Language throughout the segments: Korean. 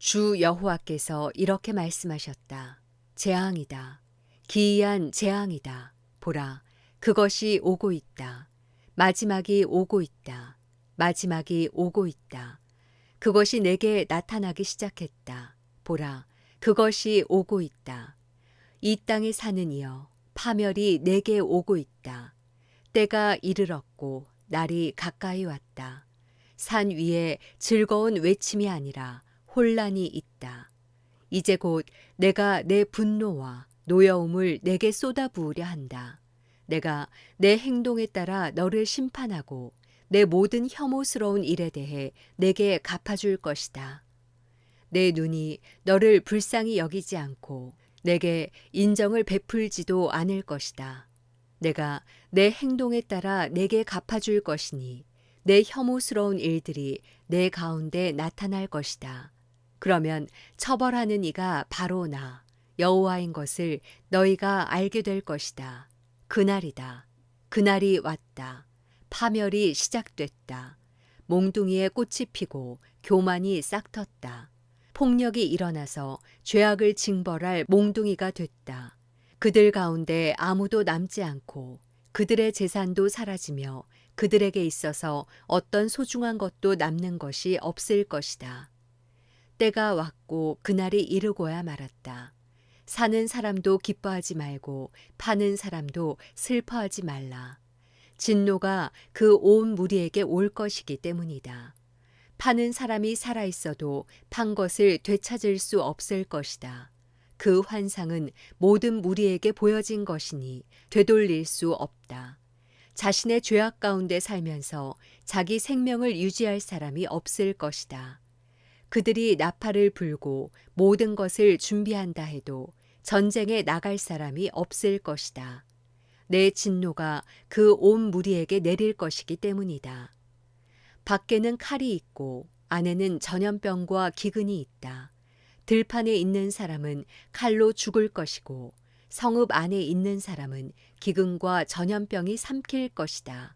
주 여호와께서 이렇게 말씀하셨다. 재앙이다. 기이한 재앙이다. 보라, 그것이 오고 있다. 마지막이 오고 있다. 마지막이 오고 있다. 그것이 내게 나타나기 시작했다. 보라, 그것이 오고 있다. 이 땅에 사는 이여, 파멸이 내게 오고 있다. 때가 이르렀고 날이 가까이 왔다. 산 위에 즐거운 외침이 아니라 혼란이 있다. 이제 곧 내가 내 분노와 노여움을 내게 쏟아부으려 한다. 내가 내 행동에 따라 너를 심판하고 내 모든 혐오스러운 일에 대해 내게 갚아줄 것이다. 내 눈이 너를 불쌍히 여기지 않고 내게 인정을 베풀지도 않을 것이다. 내가 내 행동에 따라 내게 갚아줄 것이니 내 혐오스러운 일들이 내 가운데 나타날 것이다. 그러면 처벌하는 이가 바로 나 여호와인 것을 너희가 알게 될 것이다. 그날이다. 그날이 왔다. 파멸이 시작됐다. 몽둥이에 꽃이 피고 교만이 싹텄다. 폭력이 일어나서 죄악을 징벌할 몽둥이가 됐다. 그들 가운데 아무도 남지 않고 그들의 재산도 사라지며 그들에게 있어서 어떤 소중한 것도 남는 것이 없을 것이다. 때가 왔고 그날이 이르고야 말았다. 사는 사람도 기뻐하지 말고 파는 사람도 슬퍼하지 말라. 진노가 그 온 무리에게 올 것이기 때문이다. 파는 사람이 살아있어도 판 것을 되찾을 수 없을 것이다. 그 환상은 모든 무리에게 보여진 것이니 되돌릴 수 없다. 자신의 죄악 가운데 살면서 자기 생명을 유지할 사람이 없을 것이다. 그들이 나팔을 불고 모든 것을 준비한다 해도 전쟁에 나갈 사람이 없을 것이다. 내 진노가 그 온 무리에게 내릴 것이기 때문이다. 밖에는 칼이 있고 안에는 전염병과 기근이 있다. 들판에 있는 사람은 칼로 죽을 것이고 성읍 안에 있는 사람은 기근과 전염병이 삼킬 것이다.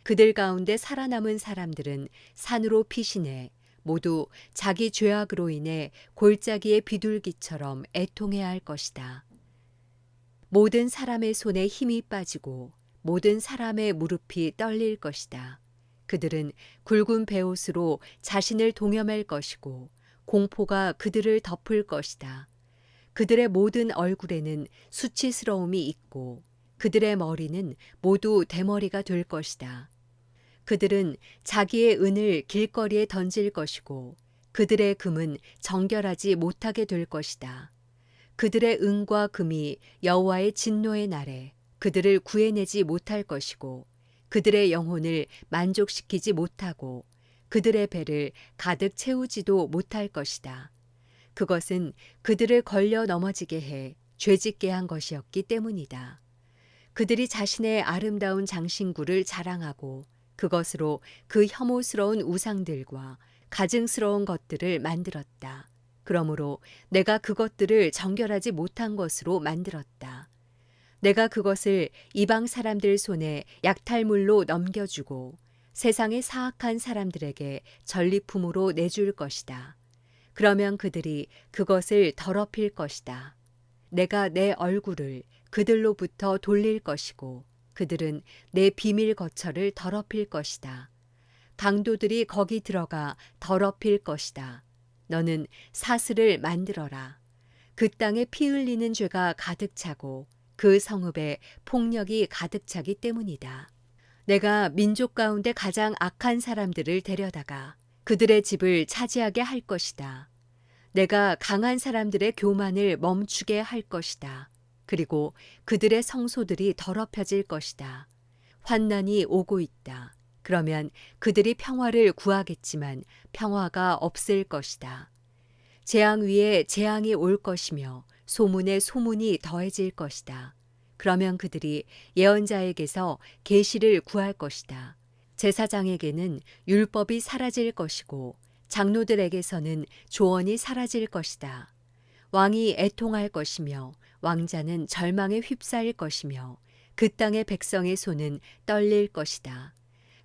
그들 가운데 살아남은 사람들은 산으로 피신해 모두 자기 죄악으로 인해 골짜기의 비둘기처럼 애통해야 할 것이다. 모든 사람의 손에 힘이 빠지고 모든 사람의 무릎이 떨릴 것이다. 그들은 굵은 베옷으로 자신을 동여맬 것이고 공포가 그들을 덮을 것이다. 그들의 모든 얼굴에는 수치스러움이 있고 그들의 머리는 모두 대머리가 될 것이다. 그들은 자기의 은을 길거리에 던질 것이고 그들의 금은 정결하지 못하게 될 것이다. 그들의 은과 금이 여호와의 진노의 날에 그들을 구해내지 못할 것이고 그들의 영혼을 만족시키지 못하고 그들의 배를 가득 채우지도 못할 것이다. 그것은 그들을 걸려 넘어지게 해 죄짓게 한 것이었기 때문이다. 그들이 자신의 아름다운 장신구를 자랑하고 그것으로 그 혐오스러운 우상들과 가증스러운 것들을 만들었다. 그러므로 내가 그것들을 정결하지 못한 것으로 만들었다. 내가 그것을 이방 사람들 손에 약탈물로 넘겨주고 세상의 사악한 사람들에게 전리품으로 내줄 것이다. 그러면 그들이 그것을 더럽힐 것이다. 내가 내 얼굴을 그들로부터 돌릴 것이고 그들은 내 비밀 거처를 더럽힐 것이다. 강도들이 거기 들어가 더럽힐 것이다. 너는 사슬을 만들어라. 그 땅에 피 흘리는 죄가 가득 차고 그 성읍에 폭력이 가득 차기 때문이다. 내가 민족 가운데 가장 악한 사람들을 데려다가 그들의 집을 차지하게 할 것이다. 내가 강한 사람들의 교만을 멈추게 할 것이다. 그리고 그들의 성소들이 더럽혀질 것이다. 환난이 오고 있다. 그러면 그들이 평화를 구하겠지만 평화가 없을 것이다. 재앙 위에 재앙이 올 것이며 소문에 소문이 더해질 것이다. 그러면 그들이 예언자에게서 계시를 구할 것이다. 제사장에게는 율법이 사라질 것이고 장로들에게서는 조언이 사라질 것이다. 왕이 애통할 것이며 왕자는 절망에 휩싸일 것이며 그 땅의 백성의 손은 떨릴 것이다.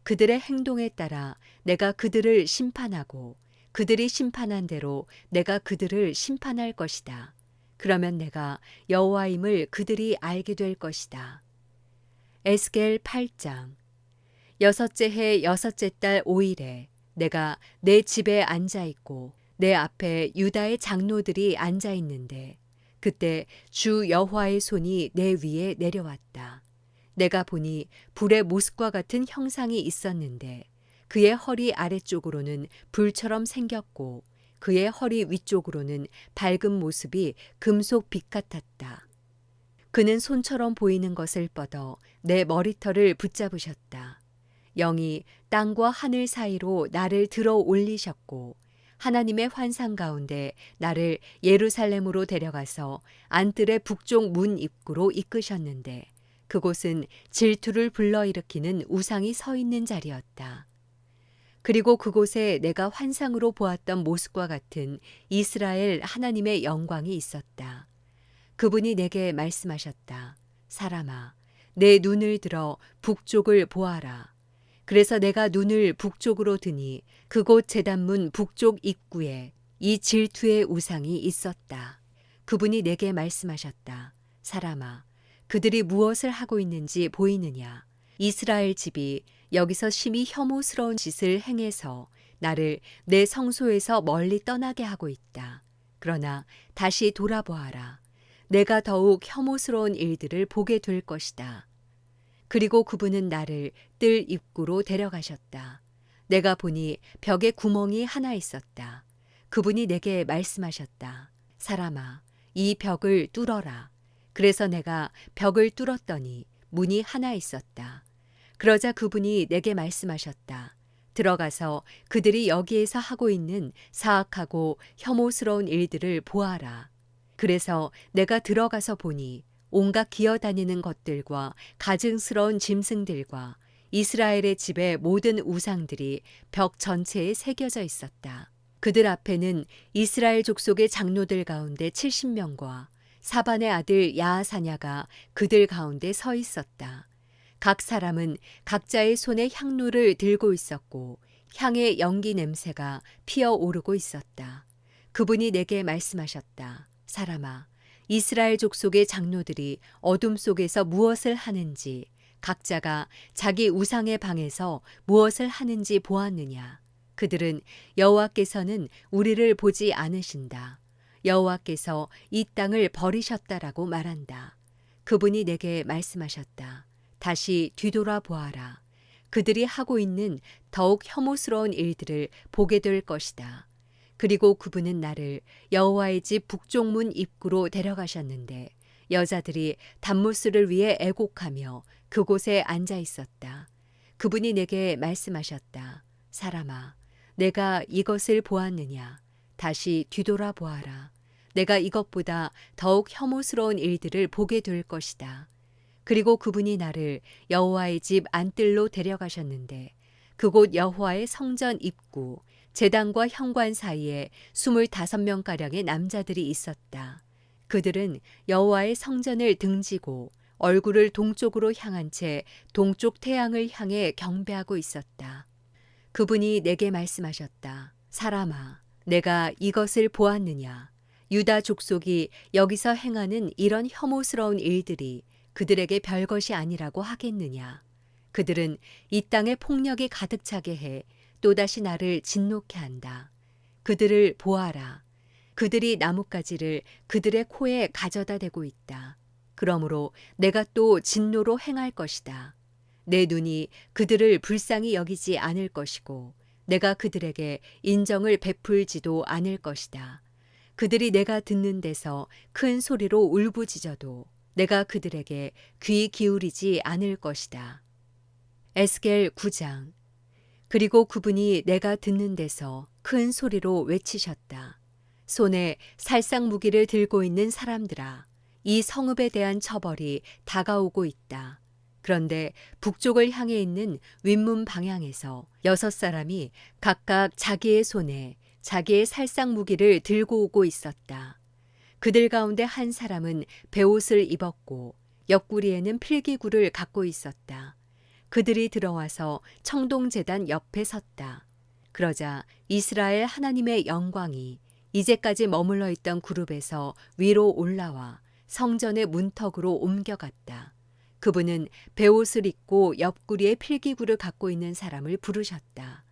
그들의 행동에 따라 내가 그들을 심판하고 그들이 심판한 대로 내가 그들을 심판할 것이다. 그러면 내가 여호와임을 그들이 알게 될 것이다. 에스겔 8장. 여섯째 해 여섯째 달 5일에 내가 내 집에 앉아 있고 내 앞에 유다의 장로들이 앉아 있는데 그때 주 여호와의 손이 내 위에 내려왔다. 내가 보니 불의 모습과 같은 형상이 있었는데 그의 허리 아래쪽으로는 불처럼 생겼고 그의 허리 위쪽으로는 밝은 모습이 금속 빛 같았다. 그는 손처럼 보이는 것을 뻗어 내 머리털을 붙잡으셨다. 영이 땅과 하늘 사이로 나를 들어 올리셨고 하나님의 환상 가운데 나를 예루살렘으로 데려가서 안뜰의 북쪽 문 입구로 이끄셨는데 그곳은 질투를 불러일으키는 우상이 서 있는 자리였다. 그리고 그곳에 내가 환상으로 보았던 모습과 같은 이스라엘 하나님의 영광이 있었다. 그분이 내게 말씀하셨다. 사람아, 내 눈을 들어 북쪽을 보아라. 그래서 내가 눈을 북쪽으로 드니 그곳 제단문 북쪽 입구에 이 질투의 우상이 있었다. 그분이 내게 말씀하셨다. 사람아, 그들이 무엇을 하고 있는지 보이느냐? 이스라엘 집이 여기서 심히 혐오스러운 짓을 행해서 나를 내 성소에서 멀리 떠나게 하고 있다. 그러나 다시 돌아보아라. 내가 더욱 혐오스러운 일들을 보게 될 것이다. 그리고 그분은 나를 뜰 입구로 데려가셨다. 내가 보니 벽에 구멍이 하나 있었다. 그분이 내게 말씀하셨다. 사람아, 이 벽을 뚫어라. 그래서 내가 벽을 뚫었더니 문이 하나 있었다. 그러자 그분이 내게 말씀하셨다. 들어가서 그들이 여기에서 하고 있는 사악하고 혐오스러운 일들을 보아라. 그래서 내가 들어가서 보니 온갖 기어다니는 것들과 가증스러운 짐승들과 이스라엘의 집의 모든 우상들이 벽 전체에 새겨져 있었다. 그들 앞에는 이스라엘 족속의 장로들 가운데 70명과 사반의 아들 야하사냐가 그들 가운데 서 있었다. 각 사람은 각자의 손에 향로를 들고 있었고 향의 연기 냄새가 피어오르고 있었다. 그분이 내게 말씀하셨다. 사람아, 이스라엘 족속의 장로들이 어둠 속에서 무엇을 하는지 각자가 자기 우상의 방에서 무엇을 하는지 보았느냐? 그들은 여호와께서는 우리를 보지 않으신다. 여호와께서 이 땅을 버리셨다라고 말한다. 그분이 내게 말씀하셨다. 다시 뒤돌아 보아라. 그들이 하고 있는 더욱 혐오스러운 일들을 보게 될 것이다. 그리고 그분은 나를 여호와의 집 북쪽 문 입구로 데려가셨는데 여자들이 단무스를 위해 애곡하며 그곳에 앉아 있었다. 그분이 내게 말씀하셨다. 사람아, 내가 이것을 보았느냐? 다시 뒤돌아 보아라. 내가 이것보다 더욱 혐오스러운 일들을 보게 될 것이다. 그리고 그분이 나를 여호와의 집 안뜰로 데려가셨는데 그곳 여호와의 성전 입구 제단과 현관 사이에 25명가량의 남자들이 있었다. 그들은 여호와의 성전을 등지고 얼굴을 동쪽으로 향한 채 동쪽 태양을 향해 경배하고 있었다. 그분이 내게 말씀하셨다. 사람아, 내가 이것을 보았느냐? 유다 족속이 여기서 행하는 이런 혐오스러운 일들이 그들에게 별것이 아니라고 하겠느냐? 그들은 이 땅에 폭력이 가득 차게 해 또다시 나를 진노케 한다. 그들을 보아라. 그들이 나뭇가지를 그들의 코에 가져다 대고 있다. 그러므로 내가 또 진노로 행할 것이다. 내 눈이 그들을 불쌍히 여기지 않을 것이고 내가 그들에게 인정을 베풀지도 않을 것이다. 그들이 내가 듣는 데서 큰 소리로 울부짖어도 내가 그들에게 귀 기울이지 않을 것이다. 에스겔 9장. 그리고 그분이 내가 듣는 데서 큰 소리로 외치셨다. 손에 살상 무기를 들고 있는 사람들아, 이 성읍에 대한 처벌이 다가오고 있다. 그런데 북쪽을 향해 있는 윗문 방향에서 6사람이 각각 자기의 손에 자기의 살상 무기를 들고 오고 있었다. 그들 가운데 한 사람은 베옷을 입었고 옆구리에는 필기구를 갖고 있었다. 그들이 들어와서 청동제단 옆에 섰다. 그러자 이스라엘 하나님의 영광이 이제까지 머물러 있던 그룹에서 위로 올라와 성전의 문턱으로 옮겨갔다. 그분은 베옷을 입고 옆구리에 필기구를 갖고 있는 사람을 부르셨다.